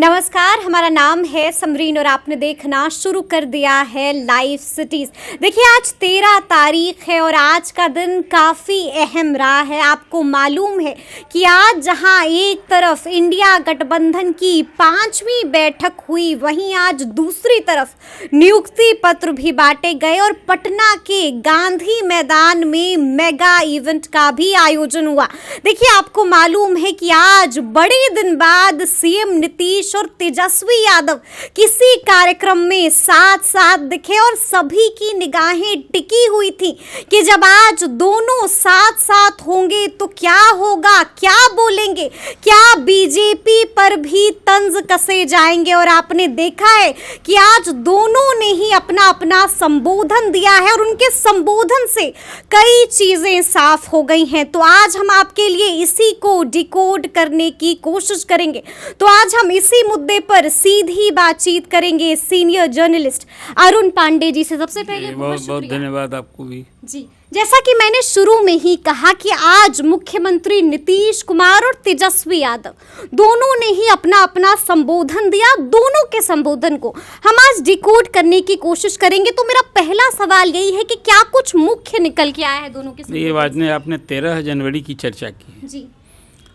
नमस्कार, हमारा नाम है समरीन और आपने देखना शुरू कर दिया है लाइव सिटीज। देखिए, आज 13 तारीख है और आज का दिन काफ़ी अहम रहा है। आपको मालूम है कि आज जहां एक तरफ इंडिया गठबंधन की 5वीं बैठक हुई, वहीं आज दूसरी तरफ नियुक्ति पत्र भी बांटे गए और पटना के गांधी मैदान में मेगा इवेंट का भी आयोजन हुआ। देखिए, आपको मालूम है कि आज बड़े दिन बाद सीएम नीतीश और तेजस्वी यादव किसी कार्यक्रम में साथ साथ दिखे और सभी की निगाहें टिकी हुई थी कि जब आज दोनों साथ साथ होंगे तो क्या होगा, क्या बोलेंगे, क्या बीजेपी पर भी तंज कसे जाएंगे। और आपने देखा है कि आज दोनों ने ही अपना अपना संबोधन दिया है और उनके संबोधन से कई चीजें साफ हो गई हैं। तो आज हम आपके लिए इसी को डिकोड करने की कोशिश करेंगे। तो आज हम इसी मुद्दे पर सीधी बातचीत करेंगे सीनियर जर्नलिस्ट अरुण पांडे जी से। सबसे पहले बहुत बहुत धन्यवाद आपको भी जी। जैसा कि मैंने शुरू में ही कहा कि आज मुख्यमंत्री नीतीश कुमार और तेजस्वी यादव दोनों ने ही अपना अपना संबोधन दिया। दोनों के संबोधन को हम आज डिकोड करने की कोशिश करेंगे। तो मेरा पहला सवाल यही है कि क्या कुछ मुख्य निकल के आया है दोनों के ये बात ने आपने 13 जनवरी की चर्चा की जी।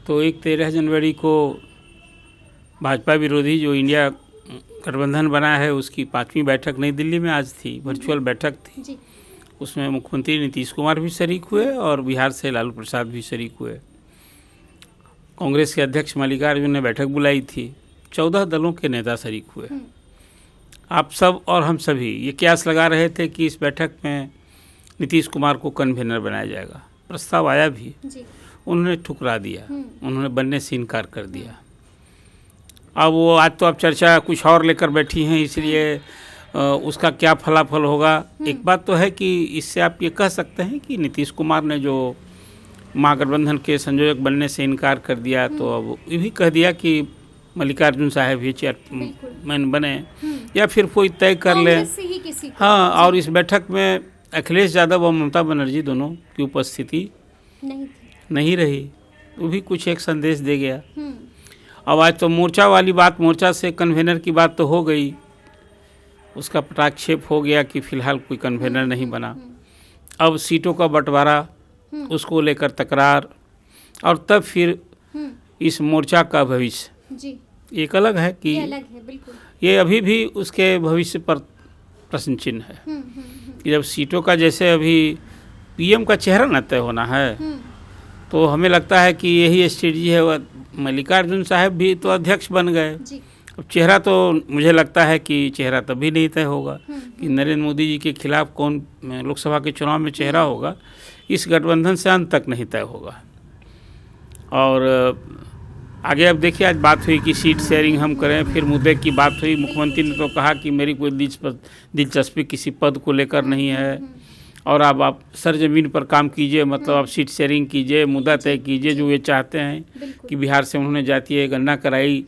तो एक 13 जनवरी को भाजपा विरोधी जो इंडिया गठबंधन बना है उसकी 5वीं बैठक नई दिल्ली में आज थी, वर्चुअल बैठक थी जी। उसमें मुख्यमंत्री नीतीश कुमार भी शरीक हुए और बिहार से लालू प्रसाद भी शरीक हुए। कांग्रेस के अध्यक्ष मल्लिकार्जुन ने बैठक बुलाई थी, 14 दलों के नेता शरीक हुए। आप सब और हम सभी ये कयास लगा रहे थे कि इस बैठक में नीतीश कुमार को कन्वेनर बनाया जाएगा। प्रस्ताव आया भी जी। उन्होंने ठुकरा दिया, उन्होंने बनने से इनकार कर दिया। अब वो आज तो आप चर्चा कुछ और लेकर बैठी हैं, इसलिए उसका क्या फलाफल होगा। एक बात तो है कि इससे आप ये कह सकते हैं कि नीतीश कुमार ने जो महागठबंधन के संयोजक बनने से इनकार कर दिया, तो अब ये भी कह दिया कि मल्लिकार्जुन साहब ही चेयरमैन बने या फिर कोई तय कर ले। हाँ, और इस बैठक में अखिलेश यादव और ममता बनर्जी दोनों की उपस्थिति नहीं रही, वो भी कुछ एक संदेश दे गया। अब आज तो मोर्चा वाली बात, मोर्चा से कन्वेनर की बात तो हो गई, उसका पटाक्षेप हो गया कि फिलहाल कोई कन्वेनर नहीं बना। अब सीटों का बंटवारा, उसको लेकर तकरार, और तब फिर इस मोर्चा का भविष्य एक अलग है कि ये अभी भी उसके भविष्य पर प्रश्न चिन्ह है कि जब सीटों का जैसे अभी पीएम का चेहरा न तय होना है, तो हमें लगता है कि यही स्ट्रेटजी है। मल्लिकार्जुन साहब भी तो अध्यक्ष बन गए, अब चेहरा तो मुझे लगता है कि चेहरा तभी नहीं तय होगा कि नरेंद्र मोदी जी के खिलाफ कौन लोकसभा के चुनाव में चेहरा होगा, इस गठबंधन से अंत तक नहीं तय होगा। और आगे अब देखिए, आज बात हुई कि सीट शेयरिंग हम करें, फिर मुद्दे की बात हुई। मुख्यमंत्री ने तो कहा कि मेरी कोई दिलचस्पी किसी पद को लेकर नहीं है और अब आप सरजमीन पर काम कीजिए, मतलब आप सीट शेयरिंग कीजिए, मुद्दा तय कीजिए जो ये चाहते हैं कि बिहार से उन्होंने जातीय गणना कराई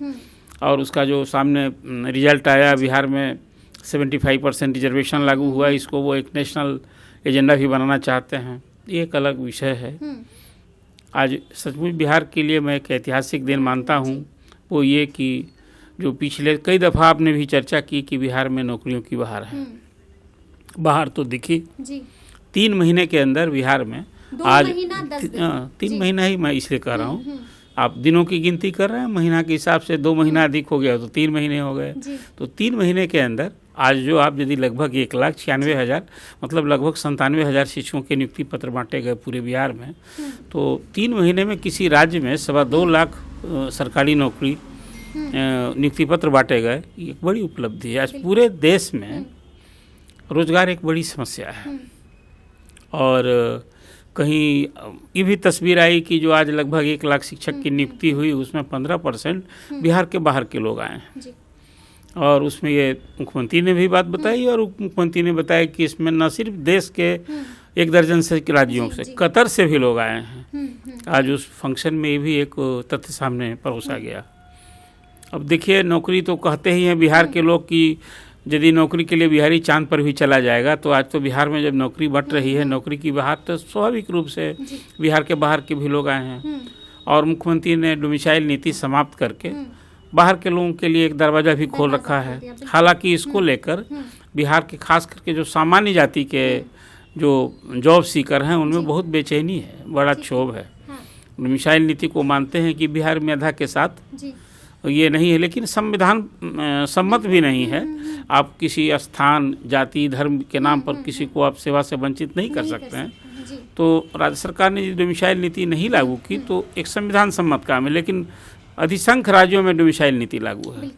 और उसका जो सामने रिजल्ट आया, बिहार में 75% रिजर्वेशन लागू हुआ, इसको वो एक नेशनल एजेंडा भी बनाना चाहते हैं। ये एक अलग विषय है। आज सचमुच बिहार के लिए मैं एक ऐतिहासिक दिन मानता हूँ, वो ये कि जो पिछले कई दफ़ा आपने भी चर्चा की कि बिहार में नौकरियों की बहार है। बहार तो दिखी 3 महीने के अंदर बिहार में, आज 3 महीना ही मैं इसलिए कह रहा हूँ, आप दिनों की गिनती कर रहे हैं, महीना के हिसाब से 2 महीना अधिक हो गया तो 3 महीने हो गए। तो 3 महीने के अंदर आज जो आप यदि लगभग 1,96,000 मतलब लगभग 97,000 शिक्षकों के नियुक्ति पत्र बांटे गए पूरे बिहार में, तो 3 महीने में किसी राज्य में 2.25 लाख सरकारी नौकरी नियुक्ति पत्र बांटे गए, एक बड़ी उपलब्धि है। आज पूरे देश में रोजगार एक बड़ी समस्या है। और कहीं ये भी तस्वीर आई कि जो आज लगभग 1 लाख शिक्षक की नियुक्ति हुई, उसमें 15% बिहार के बाहर के लोग आए हैं। और उसमें ये मुख्यमंत्री ने भी बात बताई और उप मुख्यमंत्री ने बताया कि इसमें न सिर्फ देश के 1 दर्जन से राज्यों से, कतर से भी लोग आए हैं। आज उस फंक्शन में ये भी एक तथ्य सामने परोसा गया। अब देखिए, नौकरी तो कहते ही हैं बिहार के लोग कि यदि नौकरी के लिए बिहारी चांद पर भी चला जाएगा, तो आज तो बिहार में जब नौकरी बंट रही है, नौकरी की बहार, तो स्वाभाविक रूप से बिहार के बाहर के भी लोग आए हैं। और मुख्यमंत्री ने डोमिसाइल नीति समाप्त करके बाहर के लोगों के लिए एक दरवाज़ा भी खोल रखा है। हालांकि इसको लेकर बिहार के खास करके जो सामान्य जाति के जो जॉब सीकर हैं उनमें बहुत बेचैनी है, बड़ा क्षोभ है। मिसाइल नीति को मानते हैं कि बिहार मेधा के साथ ये नहीं है, लेकिन संविधान सम्मत भी नहीं है। आप किसी स्थान, जाति, धर्म के नाम पर किसी को आप सेवा से वंचित नहीं कर सकते हैं। तो राज्य सरकार ने डोमिसाइल नीति नहीं लागू की तो एक संविधान सम्मत काम है, लेकिन अधिसंख्य राज्यों में डोमिसाइल नीति लागू है।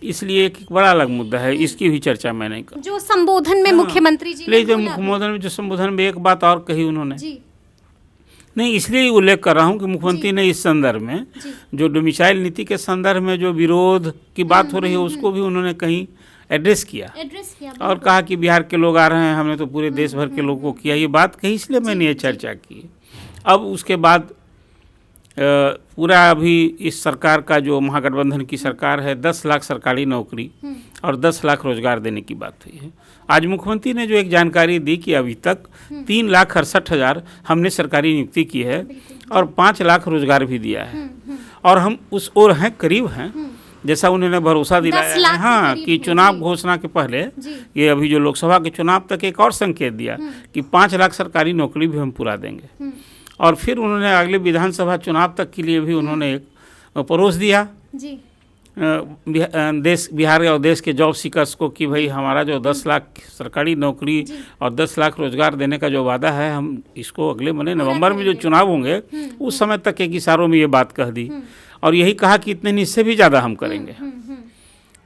इसलिए एक बड़ा अलग मुद्दा है, इसकी भी चर्चा मैं नहीं कर। जो संबोधन में मुख्यमंत्री जी ने संबोधन में एक बात और कही उन्होंने, नहीं इसलिए उल्लेख कर रहा हूँ कि मुख्यमंत्री ने इस संदर्भ में जो डोमिसाइल नीति के संदर्भ में जो विरोध की बात हो रही है उसको भी उन्होंने कहीं एड्रेस किया और कहा कि बिहार के लोग आ रहे हैं, हमने तो पूरे देश भर के लोगों को किया, ये बात कही, इसलिए मैंने ये चर्चा की। अब उसके बाद पूरा अभी इस सरकार का जो महागठबंधन की सरकार है 10 लाख सरकारी नौकरी और 10 लाख रोजगार देने की बात हुई है। आज मुख्यमंत्री ने जो एक जानकारी दी कि अभी तक 3,68,000 हमने सरकारी नियुक्ति की है और 5 लाख रोजगार भी दिया है और हम उस ओर हैं, करीब हैं, जैसा उन्होंने भरोसा दिलाया है। हाँ, कि चुनाव घोषणा के पहले ये अभी जो लोकसभा के चुनाव तक एक और संकेत दिया कि 5 लाख सरकारी नौकरी भी हम पूरा देंगे और फिर उन्होंने अगले विधानसभा चुनाव तक के लिए भी उन्होंने एक परोस दिया बिहार और देश के जॉब सीकर्स को कि भाई हमारा जो 10 लाख सरकारी नौकरी और 10 लाख रोजगार देने का जो वादा है हम इसको अगले महीने नवंबर में जो चुनाव होंगे उस समय तक एक इशारों में ये बात कह दी और यही कहा कि इतने इससे भी ज़्यादा हम करेंगे।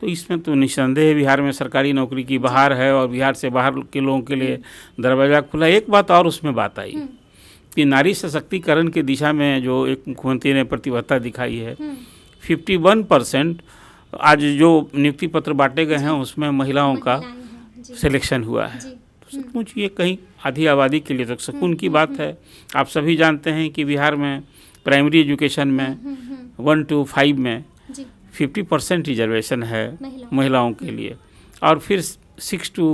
तो इसमें तो निस्संदेह बिहार में सरकारी नौकरी की बहार है और बिहार से बाहर के लोगों के लिए दरवाज़ा खुला। एक बात और उसमें बात आई कि नारी सशक्तिकरण की दिशा में जो एक मुख्यमंत्री ने प्रतिबद्धता दिखाई है, 51% आज जो नियुक्ति पत्र बांटे गए हैं उसमें महिलाओं का सिलेक्शन हुआ है। तो सचमुच ये कहीं आधी आबादी के लिए तो सुकून की बात है। आप सभी जानते हैं कि बिहार में प्राइमरी एजुकेशन में 1 to 5 में 50% रिजर्वेशन है महिलाओं के लिए और फिर 6 to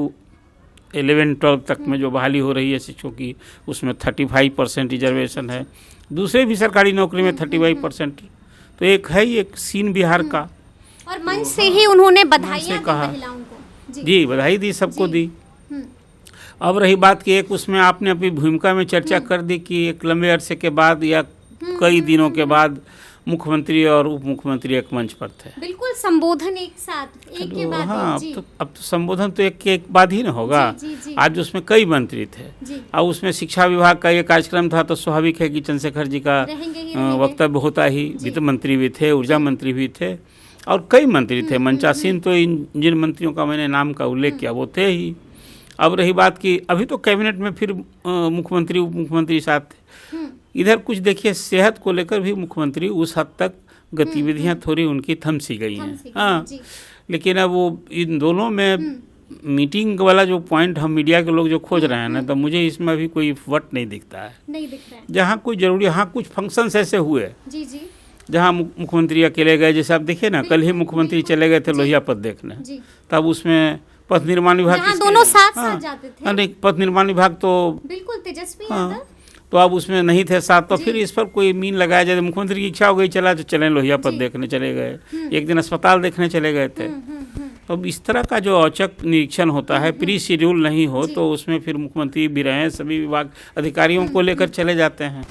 11-12 तक में जो बहाली हो रही है शिक्षकों की उसमें 35% रिजर्वेशन है। दूसरे भी सरकारी नौकरी में 35%। तो एक है ये सीन बिहार का और मंच से ही उन्होंने बधाई कहा महिलाओं को। जी बधाई दी, सबको दी। अब रही बात कि एक उसमें आपने अपनी भूमिका में चर्चा कर दी कि एक लंबे अरसे के बाद या कई दिनों के बाद मुख्यमंत्री और उप मुख्यमंत्री एक मंच पर थे। बिल्कुल संबोधन एक साथ एक के बाद हाँ, अब तो संबोधन तो एक के एक बाद ही ना होगा। आज उसमें कई मंत्री थे और उसमें शिक्षा विभाग का ये कार्यक्रम था तो स्वाभाविक है कि चंद्रशेखर जी का वक्तव्य होता ही। वित्त मंत्री भी थे, ऊर्जा मंत्री भी थे और कई मंत्री थे। मंचासीन तो जिन मंत्रियों का मैंने नाम का उल्लेख किया वो थे ही। अब रही बात कि अभी तो कैबिनेट में फिर मुख्यमंत्री उप मुख्यमंत्री साथ थे। इधर कुछ देखिए सेहत को लेकर भी मुख्यमंत्री उस हद तक गतिविधियां थोड़ी उनकी थम सी गई हैं। हाँ, लेकिन अब वो इन दोनों में मीटिंग वाला जो पॉइंट हम मीडिया के लोग जो खोज रहे हैं ना, तो मुझे इसमें अभी कोई वट नहीं दिखता है। नहीं दिख रहा है। जहाँ कोई जरूरी, हाँ कुछ फंक्शंस ऐसे हुए जहाँ मुख्यमंत्री अकेले गए। जैसे आप देखिए ना, कल ही मुख्यमंत्री चले गए थे लोहिया पथ देखने, तब उसमें पथ निर्माण विभाग दोनों साथ जाते थे। नहीं, पथ निर्माण विभाग तो बिल्कुल तेजस्वी यादव तो अब उसमें नहीं थे साथ। तो फिर इस पर कोई मीन लगाया जाए। मुख्यमंत्री की इच्छा हो गई, चला तो चलें लोहिया पथ देखने चले गए, एक दिन अस्पताल देखने चले गए थे। तो इस तरह का जो औचक निरीक्षण होता है, प्री शेड्यूल नहीं हो तो उसमें फिर मुख्यमंत्री भी रहें, सभी विभाग अधिकारियों को लेकर चले जाते हैं।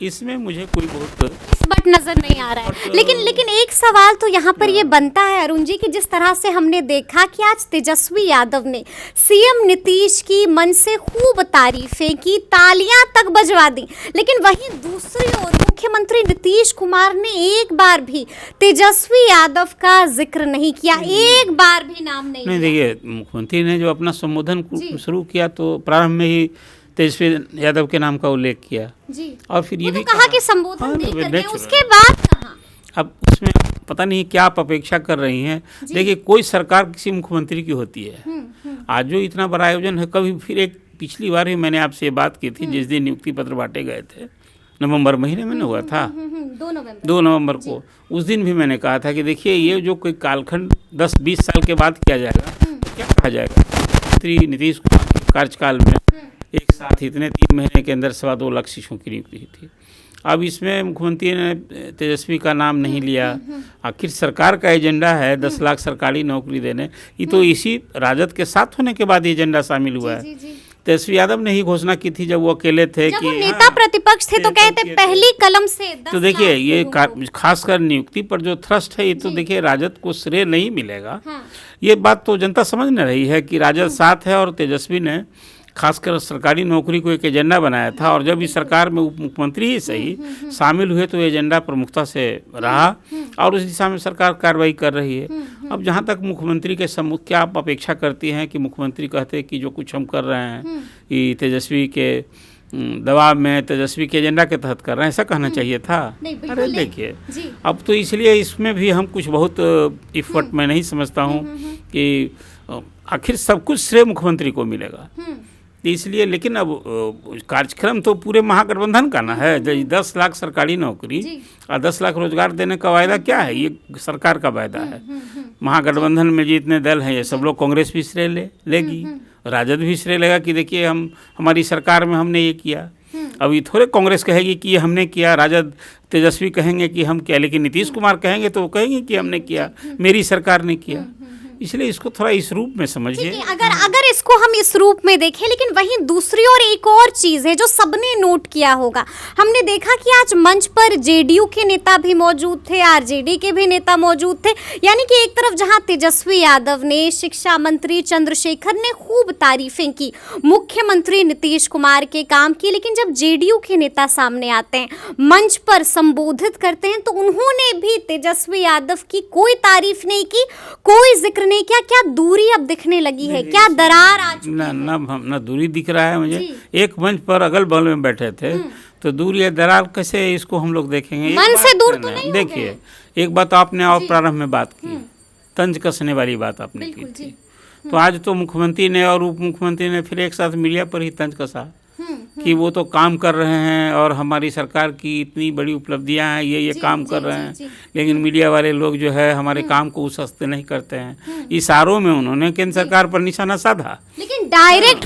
इसमें मुझे कोई बहुत बट नजर नहीं आ रहा है। लेकिन एक सवाल तो यहाँ पर ये बनता है अरुण जी कि जिस तरह से हमने देखा कि आज तेजस्वी यादव ने सीएम नीतीश की मन से खूब तारीफें की, तालियां तक बजवा दी, लेकिन वहीं दूसरी ओर मुख्यमंत्री नीतीश कुमार ने एक बार भी तेजस्वी यादव का जिक्र नहीं किया, एक बार भी नाम नहीं। देखिए, मुख्यमंत्री ने जो अपना संबोधन शुरू किया तो प्रारंभ में ही तेजस्वी यादव के नाम का उल्लेख किया और फिर ये भी कहा कि संबोधन देकर उसके बाद कहा। अब उसमें पता नहीं क्या आप अपेक्षा कर रही हैं। देखिए, कोई सरकार किसी मुख्यमंत्री की होती है। आज जो इतना बड़ा आयोजन है, कभी फिर एक पिछली बार ही मैंने आपसे ये बात की थी जिस दिन नियुक्ति पत्र बांटे गए थे, नवंबर महीने में हुआ था, 2 नवंबर को। उस दिन भी मैंने कहा था कि देखिए, ये जो कोई कालखंड 10-20 साल के बाद किया जाएगा तो क्या कहा जाएगा। मुख्यमंत्री नीतीश कुमार के कार्यकाल में एक साथ इतने 3 महीने के अंदर 2.25 लाख शिक्षकों की नियुक्ति हुई थी अब इसमें मुख्यमंत्री ने तेजस्वी का नाम नहीं लिया। आखिर सरकार का एजेंडा है 10 लाख सरकारी नौकरी देने, ये तो इसी राजद के साथ होने के बाद ये एजेंडा शामिल हुआ है। तेजस्वी यादव ने ही घोषणा की थी जब वो अकेले थे जब कि वो नेता प्रतिपक्ष थे तो कहते पहली कलम से 10 तो देखिए लाख ये लोगों को। खासकर नियुक्ति पर जो थ्रस्ट है ये तो देखिए राजद को श्रेय नहीं मिलेगा। हाँ। ये बात तो जनता समझ न रही है कि राजद साथ है और तेजस्वी ने खासकर सरकारी नौकरी को एक एजेंडा बनाया था, और जब इस सरकार में उप मुख्यमंत्री ही सही शामिल हुए तो ये एजेंडा प्रमुखता से रहा और उस दिशा में सरकार कार्रवाई कर रही है। अब जहाँ तक मुख्यमंत्री के सम्मुख क्या आप अपेक्षा करती हैं कि मुख्यमंत्री कहते हैं कि जो कुछ हम कर रहे हैं ये तेजस्वी के दबाव में, तेजस्वी के एजेंडा के तहत कर रहे हैं, ऐसा कहना चाहिए था? अरे देखिए अब तो इसलिए इसमें भी हम कुछ बहुत इफर्ट मैं नहीं समझता हूँ कि आखिर सब कुछ श्रेय मुख्यमंत्री को मिलेगा, इसलिए। लेकिन अब कार्यक्रम तो पूरे महागठबंधन का ना है। 10 लाख सरकारी नौकरी और 10 लाख रोजगार देने का वायदा क्या है? ये सरकार का वायदा है। महागठबंधन में जितने दल हैं ये सब लोग, कांग्रेस भी श्रेय लेगी, राजद भी श्रेय लेगा कि देखिए हमारी सरकार में हमने ये किया। अब ये थोड़े कांग्रेस कहेगी कि ये हमने किया, राजद तेजस्वी कहेंगे कि हम किया, लेकिन नीतीश कुमार कहेंगे तो वो कहेंगे कि हमने किया, मेरी सरकार ने किया। इसलिए इसको थोड़ा इस रूप में समझिए। अगर इसको हम इस रूप में देखें, लेकिन वहीं दूसरी ओर एक और चीज है जो सबने नोट किया होगा। हमने देखा कि आज मंच पर जेडीयू के नेता भी मौजूद थे, आरजेडी के भी नेता मौजूद थे। यानी कि एक तरफ जहां तेजस्वी यादव ने, शिक्षा मंत्री चंद्रशेखर ने खूब तारीफें की मुख्यमंत्री नीतीश कुमार के काम की, लेकिन जब जेडीयू के नेता सामने आते हैं, मंच पर संबोधित करते हैं, तो उन्होंने भी तेजस्वी यादव की कोई तारीफ नहीं की, कोई जिक्र नहीं किया। क्या दूरी अब दिखने लगी है? क्या दरार आ चुकी है? ना दूरी दिख रहा है मुझे। एक मंच पर अगल बगल में बैठे थे तो दूरी या दरार कैसे इसको हम लोग देखेंगे? मन से दूर तो नहीं। देखिए एक बात आपने और प्रारंभ में बात की, तंज कसने वाली बात आपने की थी, तो आज तो मुख्यमंत्री ने और उप मुख्यमंत्री ने फिर एक साथ मीडिया पर ही तंज कसा कि वो तो काम कर रहे हैं और हमारी सरकार की इतनी बड़ी उपलब्धियां हैं, ये काम कर रहे हैं, लेकिन मीडिया वाले लोग जो है हमारे काम को उस हस्ते नहीं करते हैं। इशारों में उन्होंने केंद्र सरकार पर निशाना साधा, लेकिन डायरेक्ट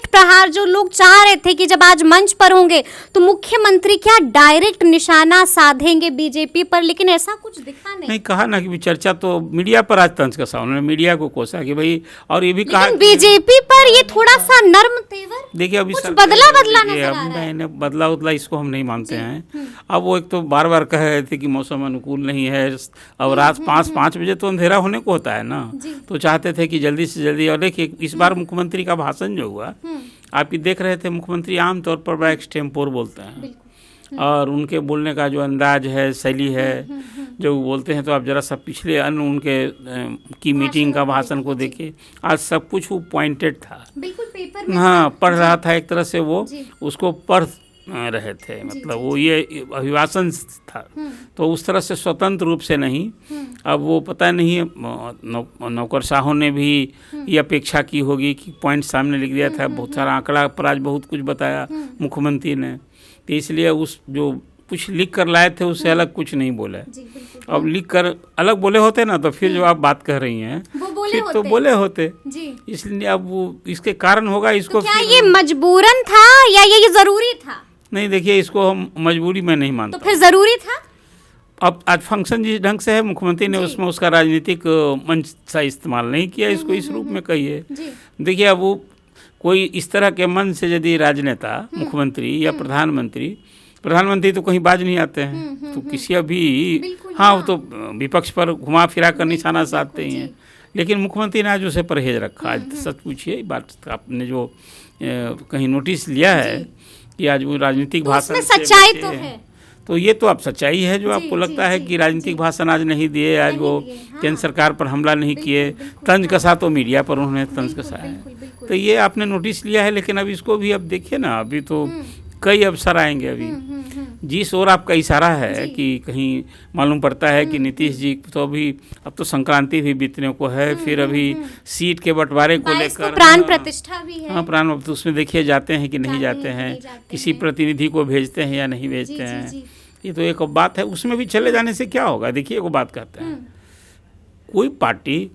प्रहार जो लोग चाह रहे थे कि जब आज मंच पर होंगे तो मुख्यमंत्री क्या डायरेक्ट निशाना साधेंगे बीजेपी पर, लेकिन ऐसा कुछ दिखा नहीं। कहा ना कि चर्चा तो मीडिया पर आज तंज कसा, उन्होंने मीडिया को कोसा कि भाई, और ये भी कहा बीजेपी पर ये थोड़ा सा नर्म तेवर, देखिए अभी बदला नजर आ रहा है। बदला इसको हम नहीं मानते हैं। अब वो एक तो बार बार कह रहे थे कि मौसम अनुकूल नहीं है, अब रात 5 बजे तो अंधेरा होने को होता है ना, तो चाहते थे कि जल्दी से जल्दी। और देखिए इस बार मुख्यमंत्री का भाषण जो हुआ, आप ये देख रहे थे, मुख्यमंत्री आमतौर पर बड़ा एक्सटेम्पोर बोलते हैं, और उनके बोलने का जो अंदाज है, शैली है, जो बोलते हैं, तो आप जरा सा पिछले अन्य उनके की मीटिंग का भाषण को देखिए, आज सब कुछ वो पॉइंटेड था, बिल्कुल पेपर में। हाँ, पढ़ रहा था एक तरह से, वो उसको पढ़ रहे थे, मतलब वो ये अभिभाषण था, तो उस तरह से स्वतंत्र रूप से नहीं। अब वो पता नहीं नौकरशाहों ने भी ये अपेक्षा की होगी कि पॉइंट सामने लिख दिया था, बहुत सारा आंकड़ा पर आज बहुत कुछ बताया मुख्यमंत्री ने, तो इसलिए उस जो कुछ लिख कर लाए थे उससे अलग कुछ नहीं बोले। अब लिख कर अलग बोले होते ना तो फिर जो आप बात कह रही हैं फिर तो बोले होते, इसलिए अब वो इसके कारण होगा इसको। तो क्या ये मजबूरन था या ये जरूरी था? नहीं, देखिए इसको हम मजबूरी में नहीं मानते। तो फिर जरूरी था? अब आज फंक्शन जिस ढंग से है, मुख्यमंत्री ने उसमें उसका राजनीतिक मंच सा इस्तेमाल नहीं किया, इसको इस रूप में कहिए। देखिए अब वो कोई इस तरह के मन से यदि राजनेता, मुख्यमंत्री या प्रधानमंत्री तो कहीं बाज नहीं आते हैं, तो किसी अभी हाँ वो तो विपक्ष पर घुमा फिरा कर निशाना साधते ही हैं, लेकिन मुख्यमंत्री ने आज उसे परहेज रखा। आज सच पूछिए बात, आपने जो कहीं नोटिस लिया है कि आज वो राजनीतिक भाषण सच्चाई तो है, तो ये तो आप सच्चाई है जो आपको लगता है कि राजनीतिक भाषण आज नहीं दिए, आज वो केंद्र सरकार पर हमला नहीं किए, तंज कसा तो मीडिया पर उन्होंने तंज कसा है, तो ये आपने नोटिस लिया है। लेकिन अब इसको भी अब देखिए ना, अभी तो कई अवसर आएंगे, अभी जिस ओर आपका इशारा है कि कहीं मालूम पड़ता है कि नीतीश जी तो अभी अब तो संक्रांति भी बीतने को है, फिर अभी सीट के बंटवारे को लेकर प्राण प्रतिष्ठा भी है। हाँ, प्राण तो उसमें देखिए जाते हैं कि नहीं जाते हैं, किसी प्रतिनिधि को भेजते हैं या नहीं भेजते हैं, ये तो एक बात है। उसमें भी चले जाने से क्या होगा? देखिए एक बात कहते हैं, कोई पार्टी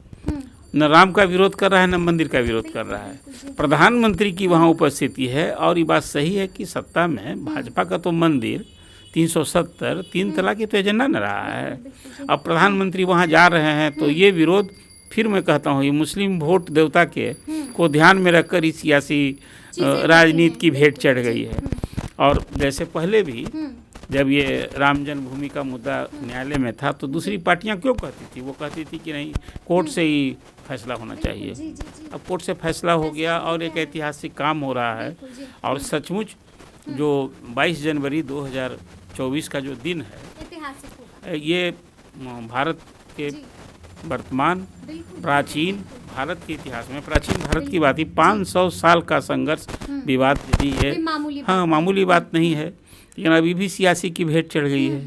न राम का विरोध कर रहा है, न मंदिर का विरोध कर रहा है। प्रधानमंत्री की वहाँ उपस्थिति है और ये बात सही है कि सत्ता में भाजपा का तो मंदिर 370 3 तलाक की तो एजेंडा न रहा है। अब प्रधानमंत्री वहाँ जा रहे हैं तो ये विरोध, फिर मैं कहता हूँ, ये मुस्लिम वोट देवता के को ध्यान में रखकर इस सियासी राजनीति की भेंट चढ़ गई है। और जैसे पहले भी जब ये राम जन्मभूमि का मुद्दा न्यायालय में था तो दूसरी पार्टियां क्यों कहती थी, वो कहती थी कि नहीं कोर्ट से ही फैसला होना चाहिए। अब कोर्ट से फैसला हो गया और एक ऐतिहासिक काम हो रहा है। और सचमुच जो 22 जनवरी 2024 का जो दिन है, ये भारत के वर्तमान प्राचीन भारत के इतिहास में, प्राचीन भारत की बात ही 500 साल का संघर्ष विवाद यदि है, हाँ मामूली बात नहीं है। लेकिन अभी भी सियासी की भेंट चढ़ गई है,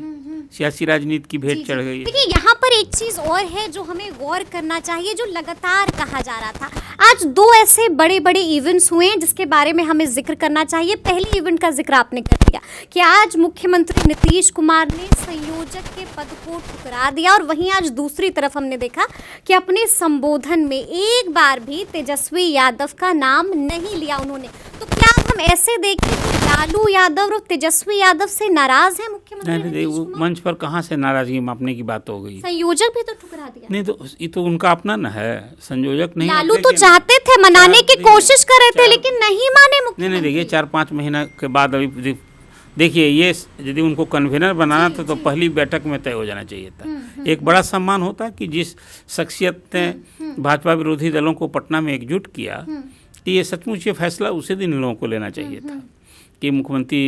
सियासी राजनीति की भेंट चढ़ गई है। देखिए यहाँ पर एक चीज और है जो हमें गौर करना चाहिए, जो लगातार कहा जा रहा था। आज 2 ऐसे बड़े बड़े इवेंट्स हुए हैं जिसके बारे में हमें जिक्र करना चाहिए। पहले इवेंट का जिक्र आपने कर दिया कि आज मुख्यमंत्री नीतीश कुमार ने संयोजक के पद को ठुकरा दिया, और वहीं आज दूसरी तरफ हमने देखा कि अपने संबोधन में एक बार भी तेजस्वी यादव का नाम नहीं लिया उन्होंने। तो क्या हम ऐसे देखें कि लालू यादव और तेजस्वी यादव से नाराज हैं मुख्यमंत्री? नहीं, वो मंच पर कहाँ से नाराजगी मापने की बात हो गई। संयोजक भी तो ठुकरा दिया। नहीं तो ये तो उनका अपना न है, संयोजक नहीं। लालू तो चाहते थे, मनाने की कोशिश कर रहे थे, लेकिन नहीं माने मुख्यमंत्री। नहीं, देखिए 4-5 महीना के बाद अभी देखिए, ये यदि उनको कन्वीनर बनाना था तो पहली बैठक में तय हो जाना चाहिए था। एक बड़ा सम्मान होता है कि जिस शख्सियत ने भाजपा विरोधी दलों को पटना में एकजुट किया, कि ये सचमुच ये फैसला उसी दिन लोगों को लेना चाहिए था कि मुख्यमंत्री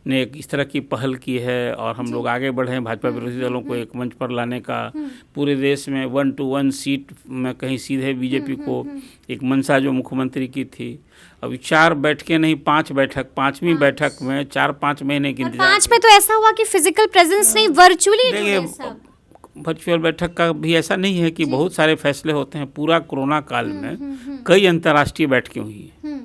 ने एक इस तरह की पहल की है और हम लोग आगे बढ़े हैं भाजपा विरोधी दलों को एक मंच पर लाने का। पूरे देश में 1 to 1 सीट में कहीं सीधे बीजेपी को एक मंशा जो मुख्यमंत्री की थी, अभी 4 बैठकें नहीं 5 बैठक, 5वीं बैठक में 4-5 महीने की इंतजार। 5 में तो ऐसा हुआ कि फिजिकल प्रेजेंस नहीं, वर्चुअली जुड़े सब। वर्चुअल बैठक का भी ऐसा नहीं है कि बहुत सारे फैसले होते हैं। पूरा कोरोना काल में कई अंतर्राष्ट्रीय बैठकें हुई हैं,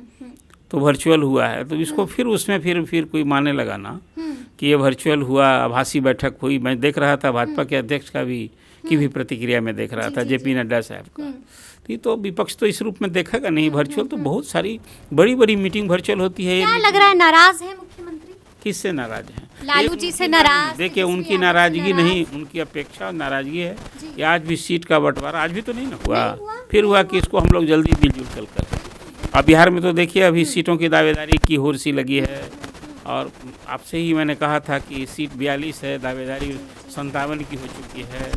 तो वर्चुअल हुआ है, तो इसको फिर उसमें फिर कोई माने लगाना कि ये वर्चुअल हुआ, आभासी बैठक हुई। मैं देख रहा था भाजपा के अध्यक्ष का भी की भी प्रतिक्रिया में देख रहा था, जेपी नड्डा साहब का। तो विपक्ष तो इस रूप में देखेगा नहीं। वर्चुअल तो बहुत सारी बड़ी बड़ी मीटिंग वर्चुअल होती है। क्या लग रहा है, नाराज है मुख्यमंत्री? किससे नाराज हैं? लालू जी से नाराज? देखिए, उनकी नाराजगी नहीं, उनकी अपेक्षा और नाराजगी है कि आज भी सीट का बंटवारा आज भी तो नहीं ना हुआ। फिर हुआ कि इसको हम लोग जल्दी मिलजुल कर करें। अब बिहार में तो देखिए अभी सीटों की दावेदारी की होर सी लगी है, और आपसे ही मैंने कहा था कि सीट 42 है, दावेदारी 57 की हो चुकी है।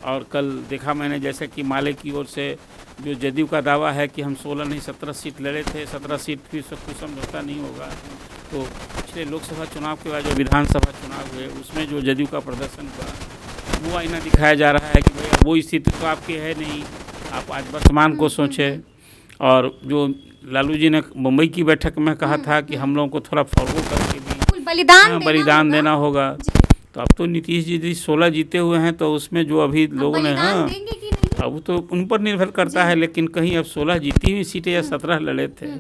और कल देखा मैंने जैसे कि माले की ओर से जो जदयू का दावा है कि हम 16 नहीं 17 सीट लड़े थे, 17 सीट फिर सब कुछ समझौता नहीं होगा। तो पिछले लोकसभा चुनाव के बाद जो विधानसभा चुनाव हुए उसमें जो जदयू का प्रदर्शन हुआ, वो आईना दिखाया जा रहा है कि भाई वो स्थिति तो आपकी है नहीं, आप आज वर्तमान को सोचें। और जो लालू जी ने मुंबई की बैठक में कहा था कि हम लोगों को थोड़ा फॉरवर्ड करके भी बलिदान देना होगा। तो अब तो नीतीश जी 16 जीते हुए हैं, तो उसमें जो अभी लोगों ने, हाँ अब तो उन पर निर्भर करता है। लेकिन कहीं अब 16 जीती हुई सीटें या 17 लड़े थे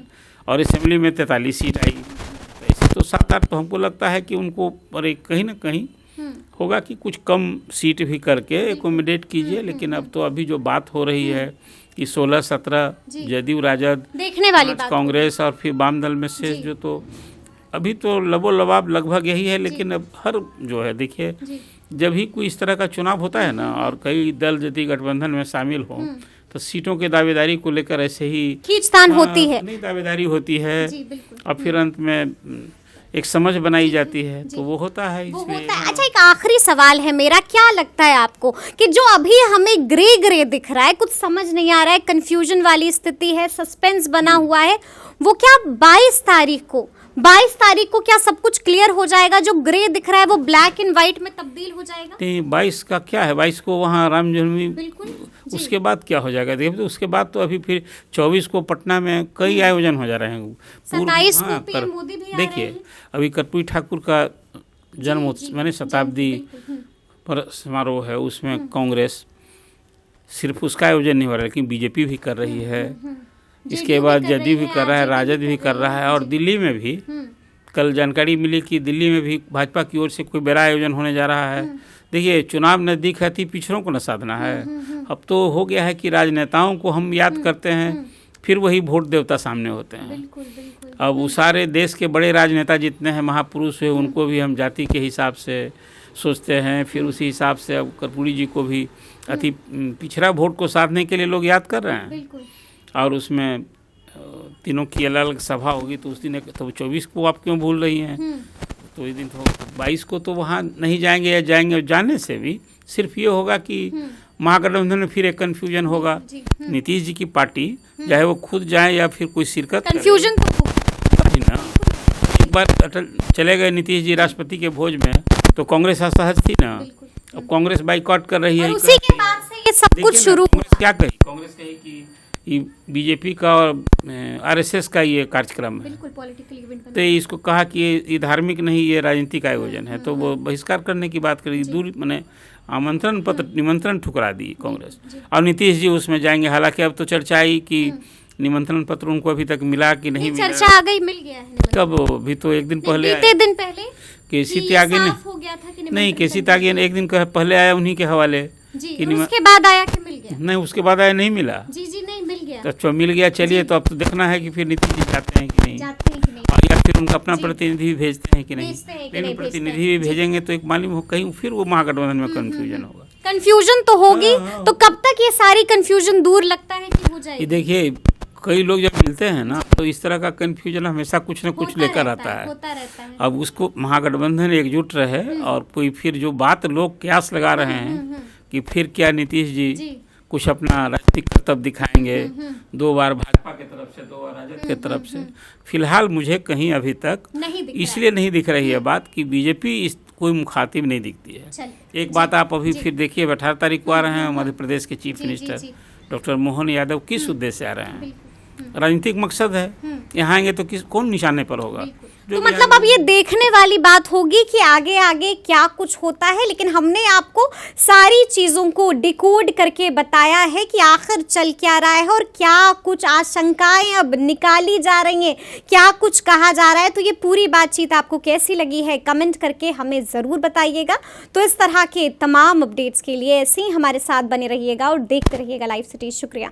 और असेंबली में 43 सीट आई, तो ऐसे तो 7-8 तो हमको लगता है कि उनको पर कहीं ना कहीं होगा कि कुछ कम सीट भी करके एकोमोडेट कीजिए। लेकिन अब तो अभी जो बात हो रही है कि 16-17 जदयू राजद, देखने वाली बात, कांग्रेस और फिर वाम दल में से जो, तो अभी तो लबोलबाब लगभग यही है। लेकिन अब हर जो है देखिए, जब भी कोई इस तरह का चुनाव होता है ना और कई दल यदि गठबंधन में शामिल हो, तो सीटों की दावेदारी को लेकर ऐसे ही खींचतान होती है, नहीं दावेदारी होती है, और फिर अंत में एक समझ बनाई जाती है, तो वो होता है इसलिए। अच्छा, एक आखिरी सवाल है मेरा, क्या लगता है आपको कि जो अभी हमें ग्रे दिख रहा है, कुछ समझ नहीं आ रहा है, कंफ्यूजन वाली स्थिति है, सस्पेंस बना हुआ है, वो क्या 22 तारीख को क्या सब कुछ क्लियर हो जाएगा? जो ग्रे दिख रहा है वो ब्लैक एंड व्हाइट में तब्दील हो जाएगा? नहीं, 22 का क्या है, 22 को वहाँ राम जन्मभूमि, उसके बाद क्या हो जाएगा? देखिए, तो उसके बाद तो अभी फिर 24 को पटना में कई आयोजन हो जा रहे हैं। 27 को पीएम मोदी भी आ रहे हैं। देखिए, अभी कर्पूरी ठाकुर का जन्म मैंने शताब्दी पर समारोह है, उसमें कांग्रेस सिर्फ उसका आयोजन नहीं हो रहा, लेकिन बीजेपी भी कर रही है, इसके बाद जदयू भी कर रहा है, राजद भी कर रहा है, और दिल्ली में भी कल जानकारी मिली कि दिल्ली में भी भाजपा की ओर से कोई बड़ा आयोजन होने जा रहा है। देखिए, चुनाव नज़दीक है तो पिछड़ों को न साधना है, अब तो हो गया है कि राजनेताओं को हम याद करते हैं, फिर वही वोट देवता सामने होते हैं। बिल्कुल बिल्कुल। अब वो सारे देश के बड़े राजनेता जितने हैं, महापुरुष हुए, उनको भी हम जाति के हिसाब से सोचते हैं। फिर उसी हिसाब से अब कर्पूरी जी को भी अति पिछड़ा वोट को साधने के लिए लोग याद कर रहे हैं। बिल्कुल। और उसमें तीनों की अलग अलग सभा होगी, तो उस दिन तो 24 को आप क्यों भूल रही हैं? तो इस दिन तो 22 को तो वहाँ नहीं जाएंगे, या जाएंगे, और जाने से भी सिर्फ ये होगा कि महागठबंधन में फिर एक कन्फ्यूजन होगा। नीतीश जी की पार्टी चाहे वो खुद जाए या फिर कोई शिरकत कन्फ्यूजन तो ना। एक बार अटल चले गए नीतीश जी राष्ट्रपति के भोज में, तो कांग्रेस असहज थी ना। अब कांग्रेस बाइकॉट कर रही है। और उसी के बाद से ये सब कुछ शुरू हुआ। कांग्रेस क्या कही? कांग्रेस कही कि ये बीजेपी का और आरएसएस का ये कार्यक्रम है, बिल्कुल पॉलिटिकल इवेंट। तो इसको कहा कि ये धार्मिक नहीं, ये राजनीतिक आयोजन है। तो वो बहिष्कार करने की बात करी, दूर मैंने आमंत्रण पत्र निमंत्रण ठुकरा दी कांग्रेस। और नीतीश जी उसमें जाएंगे। हालांकि अब तो चर्चा आई कि निमंत्रण पत्र उनको अभी तक मिला कि नहीं मिला। चर्चा आ गई, मिल गया है कब? अभी तो एक दिन पहले, बीते दिन पहले केसी त्यागी ने नहीं, केसी त्यागी एक दिन पहले आया उन्हीं के हवाले जी, उसके बाद आया कि मिल गया? नहीं, उसके बाद आया नहीं मिला। जी जी, नहीं मिल गया। तो अच्छा मिल गया, चलिए। तो अब तो देखना है कि फिर नीतीश जी जाते हैं कि नहीं, नहीं। या फिर उनका अपना प्रतिनिधि भी भेजते हैं कि नहीं। लेकिन प्रतिनिधि भी भेजेंगे तो एक मालूम हो कहीं फिर वो महागठबंधन में कन्फ्यूजन होगा। कन्फ्यूजन तो होगी। तो कब तक ये सारी कन्फ्यूजन दूर लगता है कि हो जाएगी? देखिए, कई लोग जब मिलते हैं ना, तो इस तरह का कन्फ्यूजन हमेशा कुछ न कुछ लेकर आता है। होता रहता है। अब उसको महागठबंधन एकजुट रहे, और कोई फिर जो बात लोग कयास लगा रहे हैं कि फिर क्या नीतीश जी कुछ अपना राजनीतिक कर्तव्य दिखाएंगे, 2 बार भाजपा की तरफ से, 2 बार राजद की तरफ से। फिलहाल मुझे कहीं अभी तक इसलिए नहीं दिख रही है बात कि बीजेपी इस कोई मुखातिब नहीं दिखती है। एक बात आप अभी फिर देखिए, 18 तारीख को आ रहे हैं मध्य प्रदेश के chief minister doctor Mohan Yadav. किस उद्देश्य से आ रहे हैं? राजनीतिक मकसद है। यहाँ आएंगे तो कौन निशाने पर होगा? तो मतलब अब ये देखने वाली बात होगी कि आगे आगे क्या कुछ होता है। लेकिन हमने आपको सारी चीज़ों को डिकोड करके बताया है कि आखिर चल क्या रहा है और क्या कुछ आशंकाएं अब निकाली जा रही हैं, क्या कुछ कहा जा रहा है। तो ये पूरी बातचीत आपको कैसी लगी है, कमेंट करके हमें ज़रूर बताइएगा। तो इस तरह के तमाम अपडेट्स के लिए ऐसे ही हमारे साथ बने रहिएगा और देखते रहिएगा लाइव सिटी। शुक्रिया।